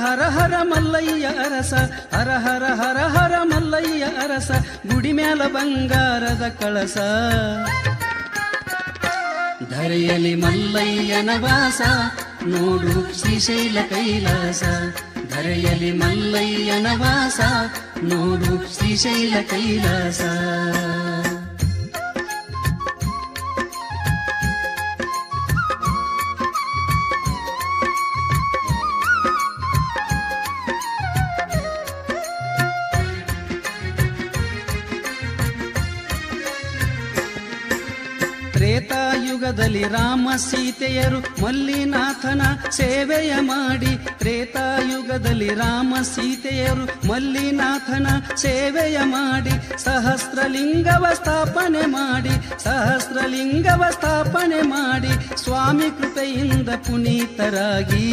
ಹರ ಹರ ಮಲ್ಲಯ್ಯ ಅರಸ, ಹರ ಹರ ಹರ ಹರ ಮಲ್ಲಯ್ಯ ಅರಸ, ಗುಡಿ ಮ್ಯಾಲ ಬಂಗಾರದ ಕಳಸ. ಧರೆಯಲಿ ಮಲ್ಲಯ್ಯನ ವಾಸ, ನೋಡು ಶ್ರೀಶೈಲ ಕೈಲಾಸ. ಧರೆಯಲಿ ಮಲ್ಲಯ್ಯನ ವಾಸ, ನೋಡು ಶ್ರೀಶೈಲ ಕೈಲಾಸ. ತ್ರೇತಾಯುಗದಲ್ಲಿ ರಾಮ ಸೀತೆಯರು ಮಲ್ಲಿನಾಥನ ಸೇವೆಯ ಮಾಡಿ, ತ್ರೇತಾಯುಗದಲ್ಲಿ ರಾಮ ಸೀತೆಯರು ಮಲ್ಲಿನಾಥನ ಸೇವೆಯ ಮಾಡಿ, ಸಹಸ್ರಲಿಂಗವ ಸ್ಥಾಪನೆ ಮಾಡಿ, ಸಹಸ್ರಲಿಂಗವ ಸ್ಥಾಪನೆ ಮಾಡಿ, ಸ್ವಾಮಿ ಕೃಪೆಯಿಂದ ಪುನೀತರಾಗಿ